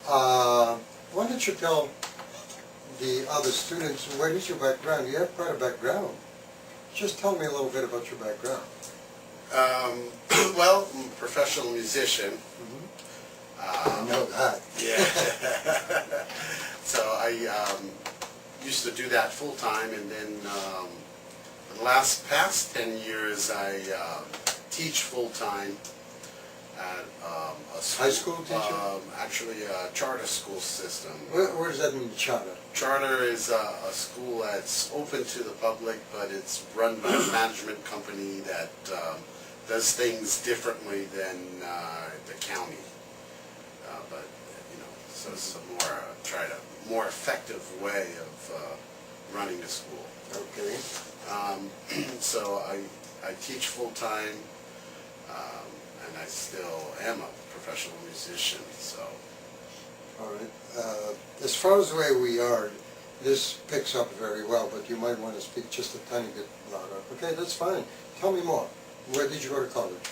Why don't you tell the other students, what is your background? You have quite a background. Just tell me a little bit about your background. Well, I'm a professional musician. I know that. Yeah. So I used to do that full time, and then for the past 10 years I teach full time at a school, High school teacher? Actually a charter school system. Where does that mean, charter? Charter is a school that's open to the public, but it's run by a management company that does things differently than the county. But so it's a more effective way of running the school. Okay. So I teach full time, and I still am a professional musician. So. All right. As far as the way we are, this picks up very well, but you might want to speak just a tiny bit louder. Okay, that's fine. Tell me more. Where did you go to college?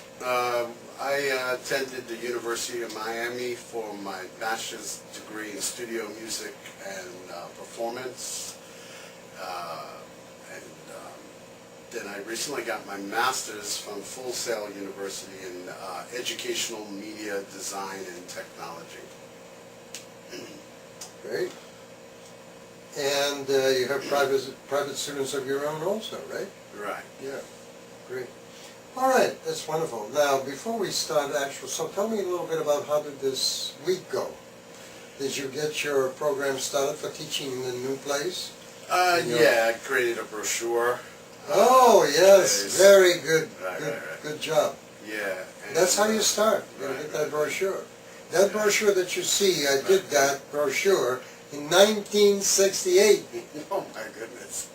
I attended the University of Miami for my bachelor's degree in studio music and performance. Then I recently got my master's from Full Sail University in educational media design and technology. Great. And you have private students of your own also, right? Right. Yeah. Great. All right, that's wonderful. Now, before we start so tell me a little bit about how did this week go? Did you get your program started for teaching in the new place? Yeah, I created a brochure. Oh, yes, very good. Right. Good job. Yeah. That's how you start. You gotta get that brochure. That brochure that you see, I did that brochure in 1968. Oh my goodness.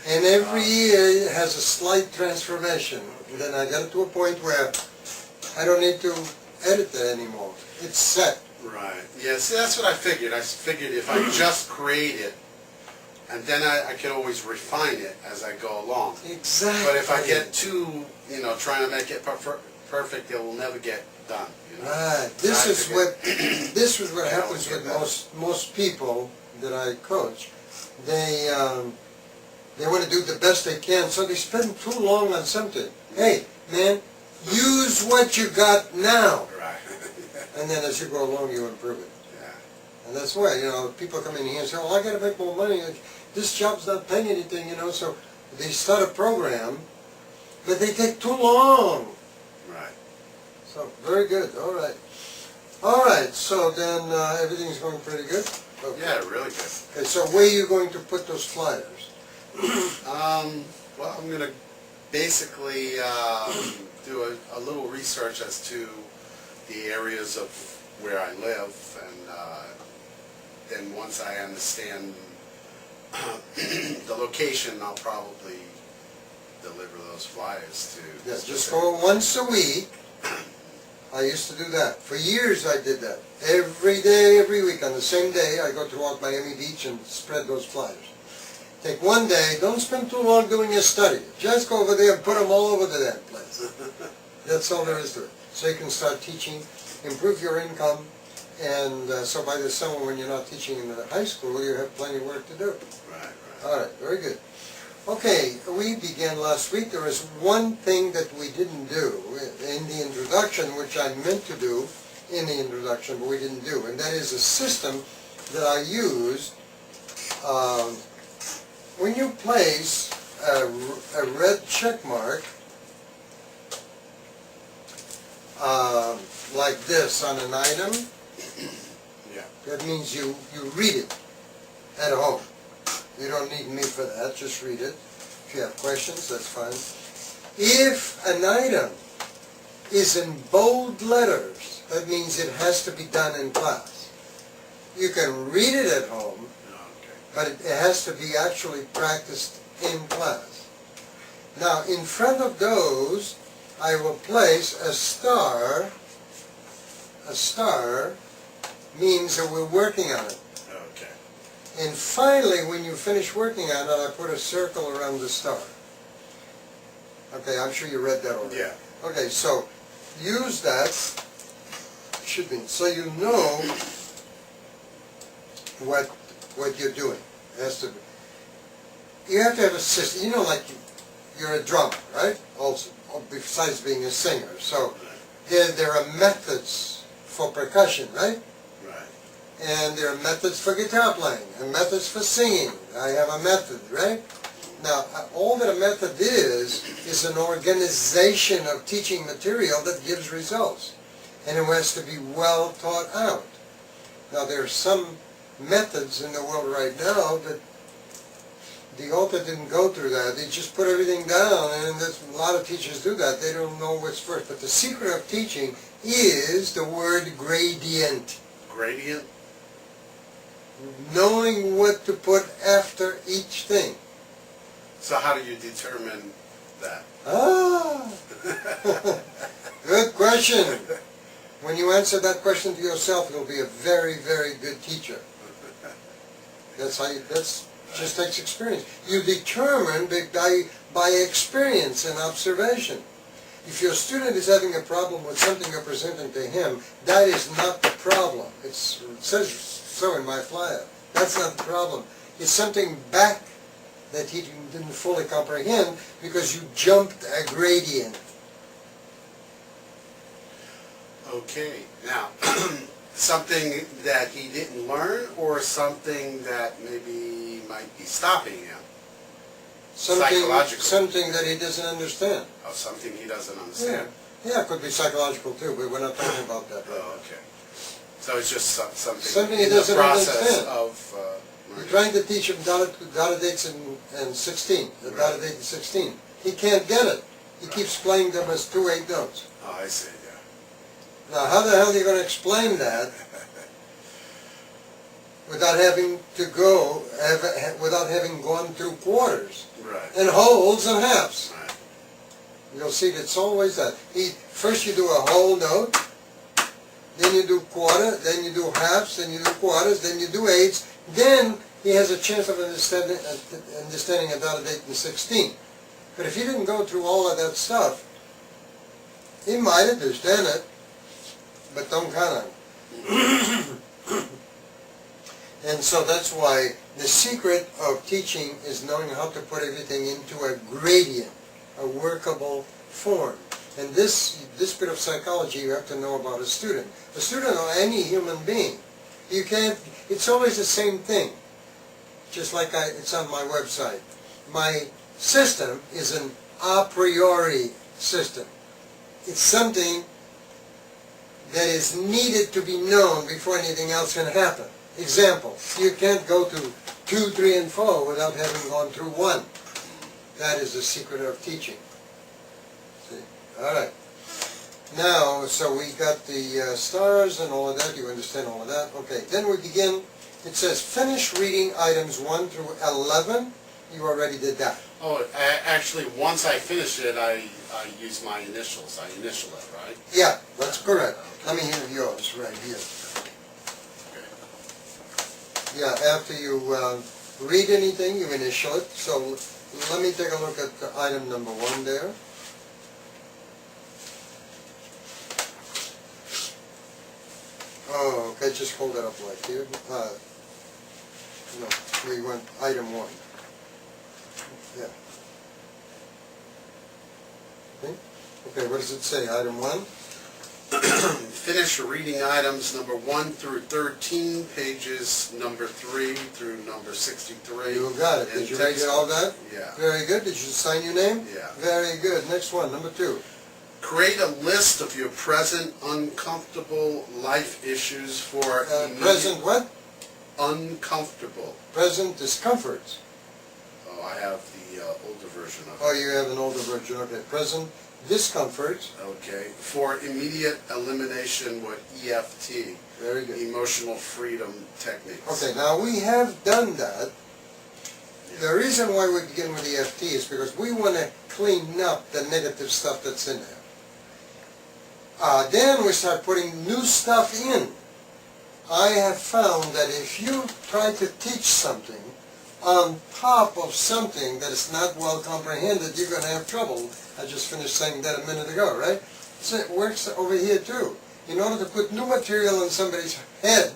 And every year it has a slight transformation. And then I got it to a point where I don't need to edit it anymore. It's set. Right. Yeah, see, that's what I figured. I figured if I just create it, and then I can always refine it as I go along. Exactly. But if I get too, trying to make it perfect, it will never get done. Right. This is what happens with most people that I coach. They want to do the best they can, so they spend too long on something. Hey, man, use what you got now. Right. And then as you go along, you improve it. Yeah. And that's why, people come in here and say, oh, I got to make more money. This job's not paying anything, so they start a program, but they take too long. Right. So, very good. All right. All right, so then everything's going pretty good? Okay. Yeah, really good. Okay, so where are you going to put those flyers? Well, I'm going to basically do a little research as to the areas of where I live, and then once I understand the location, I'll probably deliver those flyers to... Yeah, just go once a week. I used to do that. For years I did that. Every day, every week, on the same day, I go throughout Miami Beach and spread those flyers. Take one day, don't spend too long doing your study. Just go over there and put them all over the damn place. That's all there is to it. So you can start teaching, improve your income, and so by the summer when you're not teaching in the high school, you have plenty of work to do. Right. All right, very good. Okay, we began last week. There was one thing that we didn't do in the introduction, which I meant to do in the introduction, but we didn't do, and that is a system that I used. When you place a red check mark like this on an item, Yeah. that means you read it at home. You don't need me for that, just read it. If you have questions, that's fine. If an item is in bold letters, that means it has to be done in class. You can read it at home, but it has to be actually practiced in class. Now, in front of those, I will place a star. A star means that we're working on it. Okay. And finally, when you finish working on it, I put a circle around the star. Okay, I'm sure you read that already. Yeah. Okay, so use that, should be, so you know what you're doing. It has to be. You have to have a system. You know, like you're a drummer, right? Also, besides being a singer. So there are methods for percussion, right? Right. And there are methods for guitar playing and methods for singing. I have a method, right? Now, all that a method is an organization of teaching material that gives results. And it has to be well taught out. Now, there are some methods in the world right now that the author didn't go through that. They just put everything down, and a lot of teachers do that. They don't know what's first. But the secret of teaching is the word gradient. Gradient? Knowing what to put after each thing. So how do you determine that? Ah! Good question. When you answer that question to yourself, you'll be a very, very good teacher. Just takes experience. You determine by experience and observation. If your student is having a problem with something you're presenting to him, that is not the problem. It says so in my flyer. That's not the problem. It's something back that he didn't fully comprehend because you jumped a gradient. Okay, now, something that he didn't learn or something that maybe might be stopping him? Psychological. Something that he doesn't understand. Oh, something he doesn't understand? Yeah, it could be psychological too, but we're not talking about that right Oh, now. okay. So it's just Something in he the doesn't process understand. of You're learning. trying to teach him dotted dates and 16, the dotted date and 16. He can't get it. He keeps playing them as 2/8 notes. Oh, I see, yeah. Now, how the hell are you going to explain that without having gone through quarters Right. and wholes and halves? Right. You'll see that it's always that. First you do a whole note, then you do quarter, then you do halves, then you do quarters, then you do eighths, then he has a chance of understanding a dotted eight and 16. But if he didn't go through all of that stuff, he might understand it, but don't count on it. And so that's why the secret of teaching is knowing how to put everything into a gradient, a workable form. And this bit of psychology you have to know about a student or any human being. You can't, it's always the same thing. Just like it's on my website. My system is an a priori system. It's something that is needed to be known before anything else can happen. Example, you can't go to 2, 3, and 4 without having gone through 1. That is the secret of teaching. See? All right. Now, so we got the stars and all of that. You understand all of that? Okay. Then we begin. It says finish reading items 1 through 11. You already did that. Oh, actually, once I finish it, I use my initials. I initial it, right? Yeah, that's correct. Let me hear yours right here. Okay. Yeah, after you read anything, you initial it. So let me take a look at item number 1 there. Oh, okay, just hold that up right here. No, we went item 1. Yeah. Okay, what does it say, item 1? Finish reading items number 1 through 13, pages number 3 through number 63. You got it. Did you read all that? Yeah. Very good. Did you sign your name? Yeah. Very good. Next one, number 2. Create a list of your present uncomfortable life issues for Present what? Uncomfortable. Present discomforts. Oh, I have the older version of it. Oh, you have an older version. Okay. Present discomforts. Okay. For immediate elimination with EFT. Very good. Emotional freedom techniques. Okay, now we have done that. The reason why we begin with EFT is because we want to clean up the negative stuff that's in there. Then we start putting new stuff in. I have found that if you try to teach something on top of something that is not well comprehended, you're going to have trouble. I just finished saying that a minute ago, right? So it works over here too. In order to put new material in somebody's head,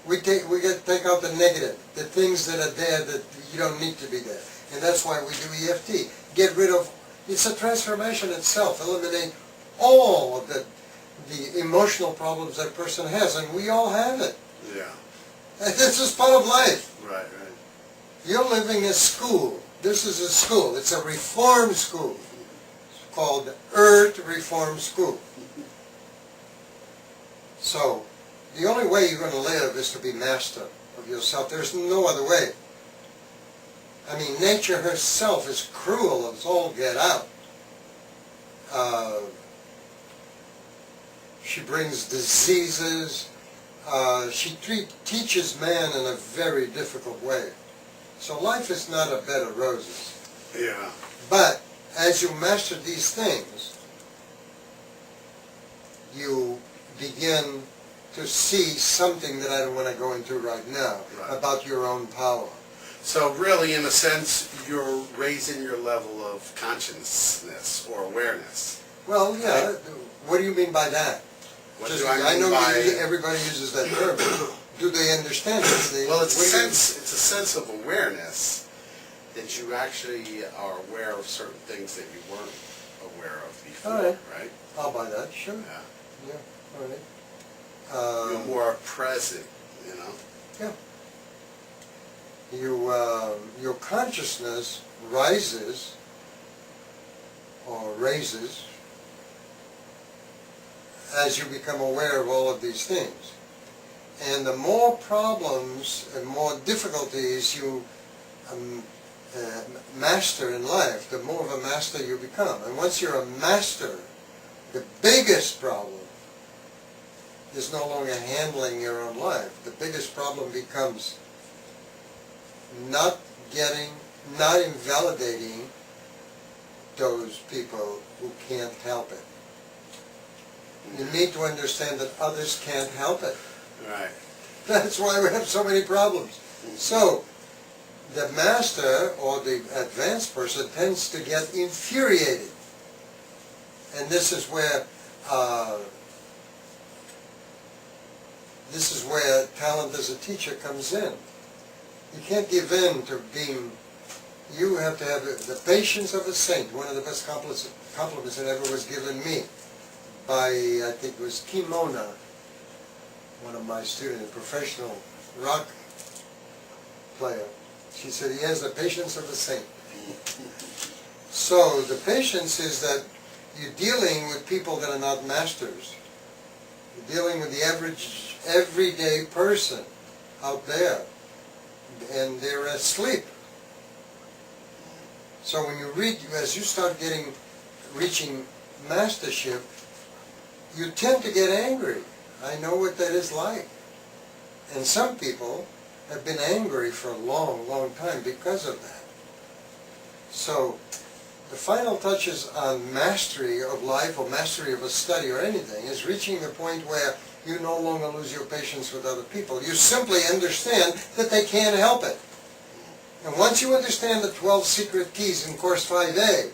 We take out the negative, the things that are there that you don't need to be there. And that's why we do EFT. Get rid of, it's a transformation itself. Eliminate all of the emotional problems that person has, and we all have it. Yeah. And this is part of life. Right, right. You're living in school. This is a school. It's a reform school. It's called Earth Reform School. So, the only way you're going to live is to be master of yourself. There's no other way. I mean, nature herself is cruel as all get out. She brings diseases. She teaches man in a very difficult way. So life is not a bed of roses. Yeah. But as you master these things, you begin to see something that I don't want to go into right now, Right. about your own power. So really, in a sense, you're raising your level of consciousness or awareness. Well, yeah. Right. What do you mean by that? What Just, do I mean know by... everybody uses that term. Do they understand it? Well, it's a sense of awareness that you actually are aware of certain things that you weren't aware of before, All right. right? I'll buy that, sure. Yeah. Yeah, all right. You're more present, you know? Yeah. Your consciousness rises or raises as you become aware of all of these things. And the more problems and more difficulties you master in life, the more of a master you become. And once you're a master, the biggest problem is no longer handling your own life. The biggest problem becomes not invalidating those people who can't help it. You need to understand that others can't help it. Right. That's why we have so many problems. So, the master or the advanced person tends to get infuriated. And this is where talent as a teacher comes in. You can't give in to being, you have to have the patience of a saint. One of the best compliments that ever was given me by, I think it was Kimona, one of my students, a professional rock player. She said, he has the patience of a saint. So the patience is that you're dealing with people that are not masters. You're dealing with the average, everyday person out there, and they're asleep. So when you read, as you start reaching mastership, you tend to get angry. I know what that is like. And some people have been angry for a long, long time because of that. So the final touches on mastery of life or mastery of a study or anything is reaching the point where you no longer lose your patience with other people. You simply understand that they can't help it. And once you understand the 12 secret keys in Course 5A,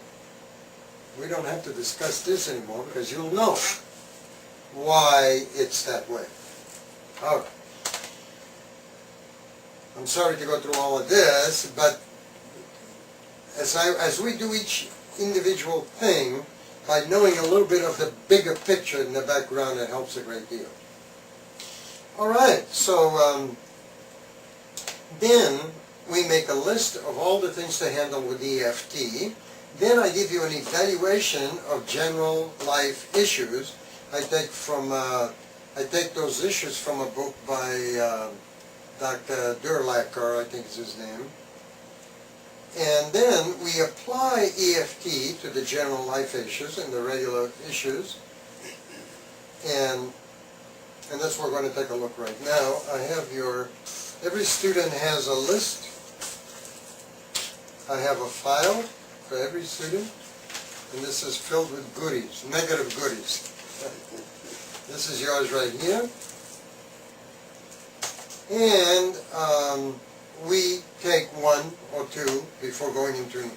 we don't have to discuss this anymore because you'll know why it's that way. Okay. I'm sorry to go through all of this, but as we do each individual thing, by knowing a little bit of the bigger picture in the background, it helps a great deal. All right, so then we make a list of all the things to handle with EFT. Then I give you an evaluation of general life issues. I take those issues from a book by Dr. Durlacher, I think is his name. And then we apply EFT to the general life issues and the regular issues. And that's what we're going to take a look right now. I have every student has a list. I have a file for every student. And this is filled with goodies, negative goodies. This is yours right here. And we take one or two before going into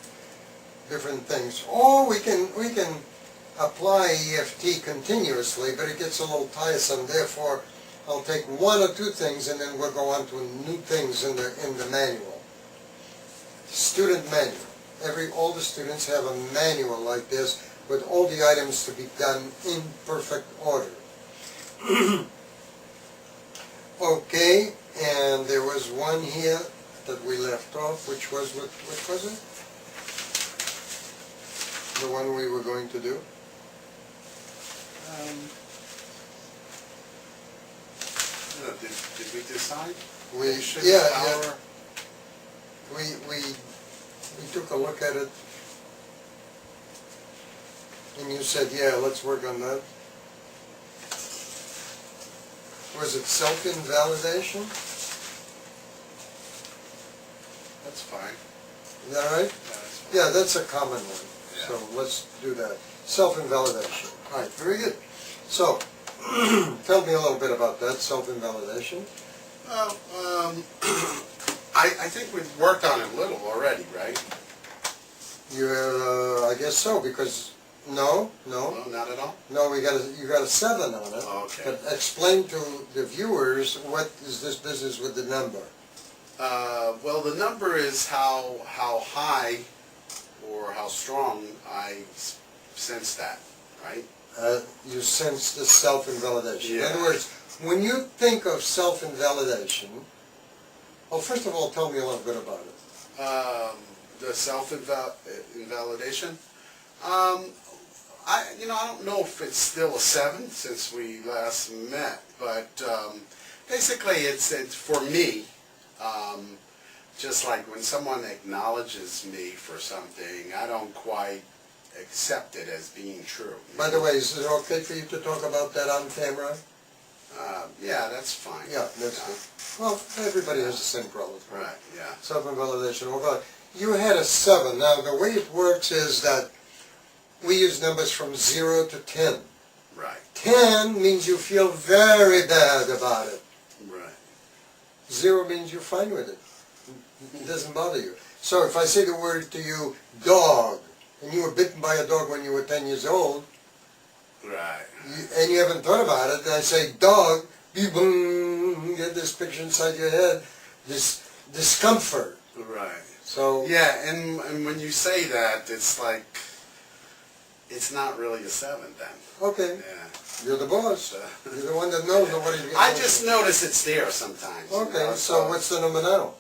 different things. Or we can apply EFT continuously, but it gets a little tiresome. Therefore, I'll take one or two things and then we'll go on to new things in the manual. Student manual. All the students have a manual like this with all the items to be done in perfect order. Okay, and there was one here that we left off, which was, what was it? The one we were going to do? Did we decide? Yeah. We took a look at it, and you said, yeah, let's work on that. Was it self-invalidation? That's fine. Is that right? Yeah, that's fine. Yeah, that's a common one, Yeah. so let's do that. Self-invalidation. All right, very good. So, tell me a little bit about that, self-invalidation. Well, I think we've worked on it a little already, right? I guess so, because, no, No, not at all? you got a 7 on it. Okay. But explain to the viewers, what is this business with the number? Well, the number is how high or how strong I sense that, right? You sense the self-invalidation. Yeah. In other words, when you think of self-invalidation, well, first of all, tell me a little bit about it. The self-invalidation. I don't know if it's still a 7 since we last met, but basically it's for me. Just like when someone acknowledges me for something, I don't quite accept it as being true. By the way, is it okay for you to talk about that on camera? Yeah, that's fine. Yeah, that's good. Well, everybody has the same problem. Right, yeah. Self-invalidation. Well, you had a 7. Now, the way it works is that we use numbers from 0 to 10. Right. 10 means you feel very bad about it. Right. 0 means you're fine with it. It doesn't bother you. So if I say the word to you, dog, and you were bitten by a dog when you were 10 years old, Right. and you haven't thought about it, and I say dog, you boom, get this picture inside your head, this discomfort. Right. So Yeah, and when you say that, it's like, it's not really a 7 then. okay, Yeah. you're the boss. You're the one that knows nobody's getting I over just it. notice it's there sometimes. you Okay, know, so what's the number now?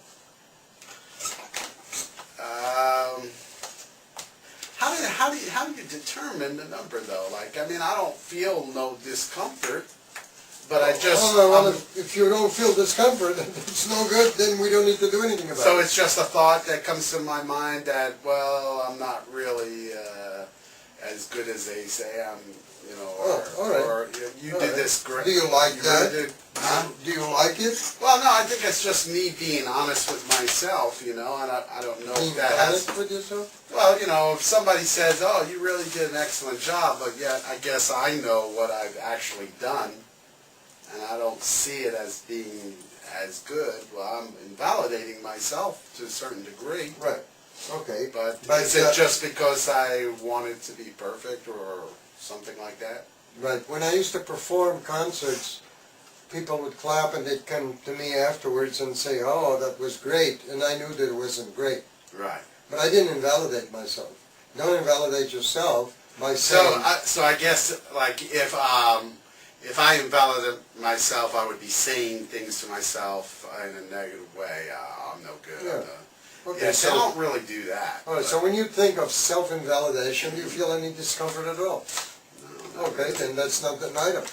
How do you determine the number though? Like, I mean, I don't feel no discomfort, but I just. Well, if you don't feel discomfort, it's no good, then we don't need to do anything about So it. it's just a thought that comes to my mind that, well, I'm not really as good as they say I'm, you know, all right. or you All did right. this great. Do you like that? Huh? Do you like it? Well, no, I think it's just me being honest with myself, you know, and I don't know Being if that has. honest with yourself? Well, you know, if somebody says, oh, you really did an excellent job, but yet I guess I know what I've actually done, and I don't see it as being as good, well, I'm invalidating myself to a certain degree. Right. Okay. But But, is it just because I want it to be perfect or something like that? Right. When I used to perform concerts, people would clap and they'd come to me afterwards and say, oh, that was great, and I knew that it wasn't great. Right. But I didn't invalidate myself. Don't invalidate yourself by saying... So I guess, like, if I invalidate myself, I would be saying things to myself in a negative way. I'm no good. Yeah. Okay, Yeah, so I don't really do that. all right, so when you think of self-invalidation, do you feel any discomfort at all? No, Okay, then that's not an item.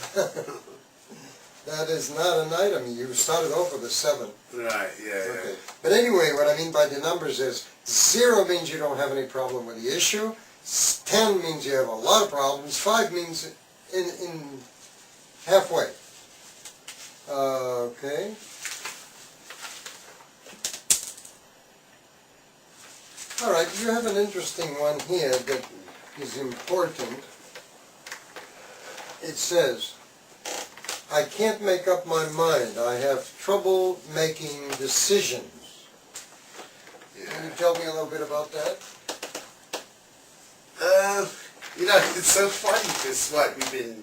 That is not an item. You started off with a 7. Right, yeah, Okay. But anyway, what I mean by the numbers is 0 means you don't have any problem with the issue. 10 means you have a lot of problems. 5 means in halfway. Okay. All right, you have an interesting one here that is important. It says, I can't make up my mind. I have trouble making decisions. Can you tell me a little bit about that? You know, it's so funny because we've been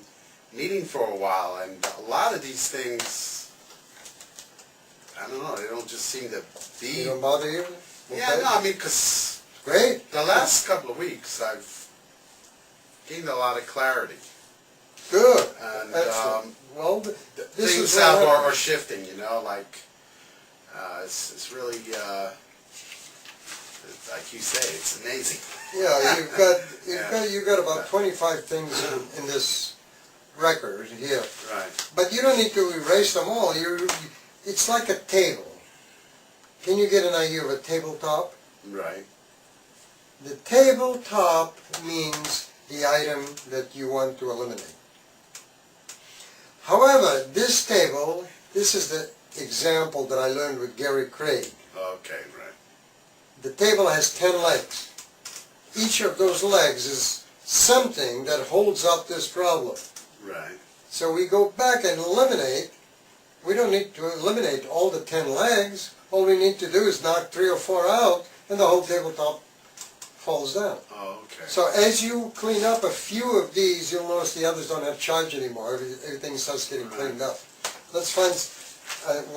meeting for a while, and a lot of these things, I don't know, they don't just seem to They be. don't bother you? Yeah, Okay. no, I mean, because Great. the last couple of weeks, I've gained a lot of clarity. Good. And Excellent. Well, this things is what are happens. shifting, you know, like, it's really, like you say, it's amazing. Yeah, you've got about 25 things in this record here, Right, but you don't need to erase them all. It's like a table. Can you get an idea of a tabletop? right, The tabletop means the item that you want to eliminate. However, this table, this is the example that I learned with Gary Craig. okay, right, The table has 10 legs. Each of those legs is something that holds up this problem. right, So we go back and eliminate. We don't need to eliminate all the 10 legs. All we need to do is knock 3 or 4 out, and the whole tabletop falls down. oh, okay. So as you clean up a few of these, you'll notice the others don't have charge anymore. Everything starts getting cleaned up. Let's find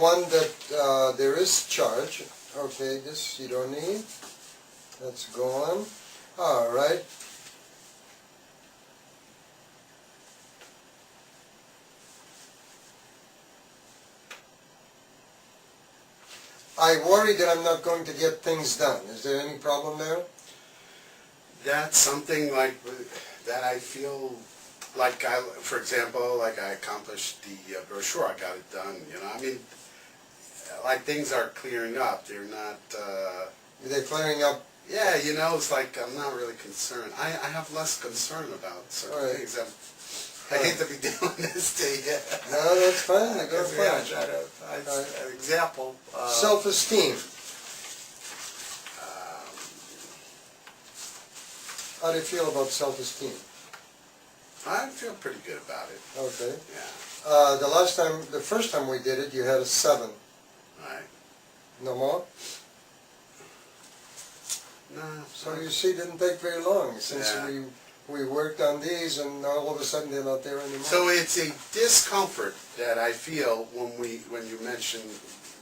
one that there is charge. Okay, this you don't need. That's gone. All right. I worry that I'm not going to get things done. Is there any problem there? That's something like that I feel like for example, like I accomplished the brochure, I got it done, you know, I mean, like things are clearing up, they're not, They're clearing up. yeah, you know, it's like I'm not really concerned. I have less concern about certain All right. things. I hate to be doing this to you. No, that's fine. Go Because, yeah, I fine. try to, an example. Self-esteem. How do you feel about self-esteem? I feel pretty good about it. Okay. Yeah. The first time we did it, you had a 7. Right. No more? No. So you see, it didn't take very long since Yeah. we worked on these, and all of a sudden they're not there anymore. So it's a discomfort that I feel when you mention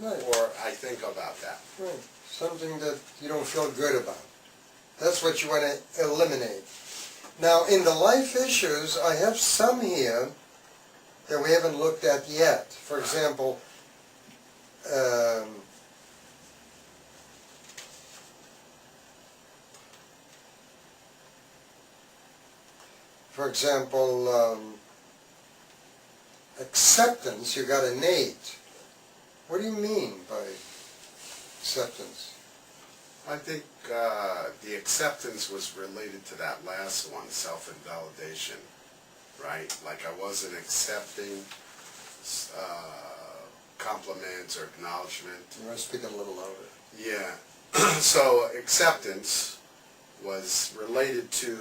Right. or I think about that. Right. Something that you don't feel good about. That's what you want to eliminate. Now, in the life issues, I have some here that we haven't looked at yet. For example, acceptance, you got an 8. What do you mean by acceptance? I think the acceptance was related to that last one, self-invalidation, right? Like I wasn't accepting compliments or acknowledgement. You want to speak a little louder. Yeah. So acceptance was related to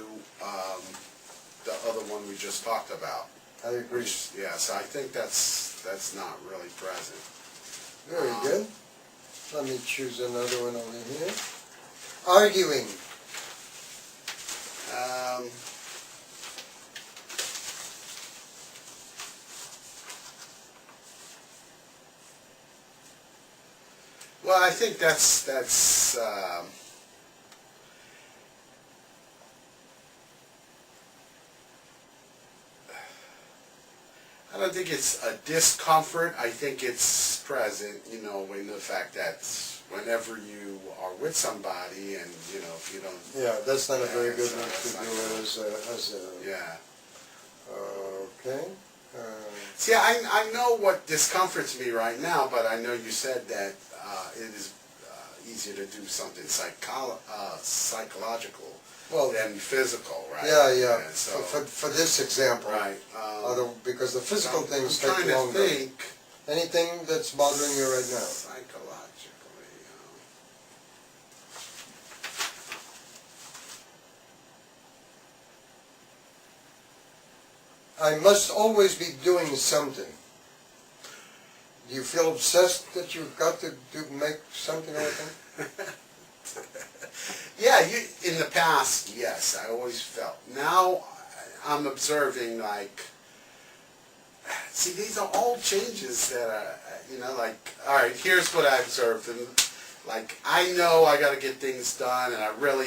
the other one we just talked about. I agree. Yeah, so I think that's not really present. Very good. Let me choose another one over here. Arguing. Well, I think that's I don't think it's a discomfort. I think it's present, you know, in the fact that whenever you are with somebody and, you know, if you don't... Yeah, that's not a very good so one that's to not do good. as a... Yeah. Okay. See, I know what discomforts me right now, but I know you said that it is easier to do something psychological Well, than physical, right? yeah. So, For this example. right. Because the physical things I'm take trying longer. to think Anything that's bothering you right now? psychologically. I must always be doing something. Do you feel obsessed that you've got to make something like that? Yeah, in the past, yes, I always felt. Now, I'm observing, like, See, these are all changes that are, like, all right, here's what I observed, and like, I know I got to get things done, and I really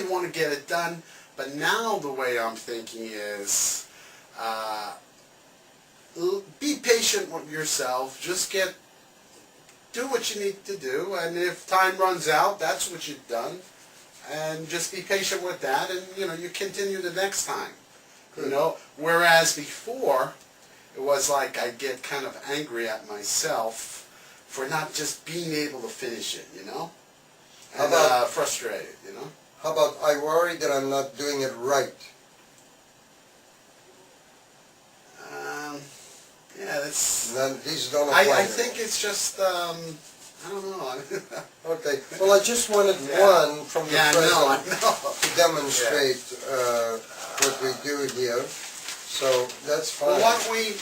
want to get it done, but now the way I'm thinking is, be patient with yourself, just do what you need to do, and if time runs out, that's what you've done, and just be patient with that, and, you continue the next time, whereas before, it was like I'd get kind of angry at myself for not just being able to finish it, and frustrated, How about I worry that I'm not doing it right? Yeah, that's... None, these don't apply. I think it's just, I don't know. Okay, well, I just wanted one from the present I know. to demonstrate what we do here. So that's fine. Well, why don't we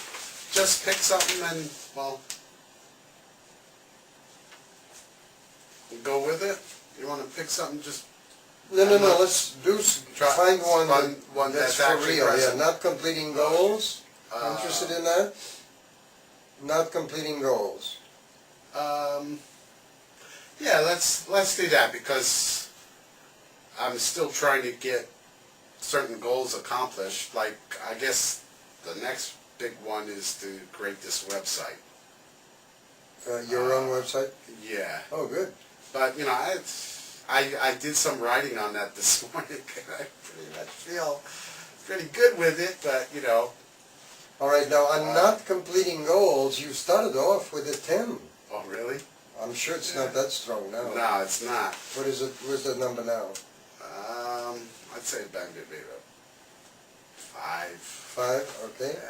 just pick something and, well, go with it? You want to pick something just... No, let's find one that's for actually real. present. Yeah, not completing goals. Interested in that? Not completing goals. Yeah, let's do that, because I'm still trying to get certain goals accomplished. Like, I guess the next big one is to create this website. Your own website? Yeah. Oh, good. But, I did some writing on that this morning, and I pretty much feel pretty good with it, but, All right, now on not completing goals, you started off with a 10. Oh, really? I'm sure it's not that strong now. No, it's not. What is it? Where's the number now? I'd say maybe 5. 5, okay.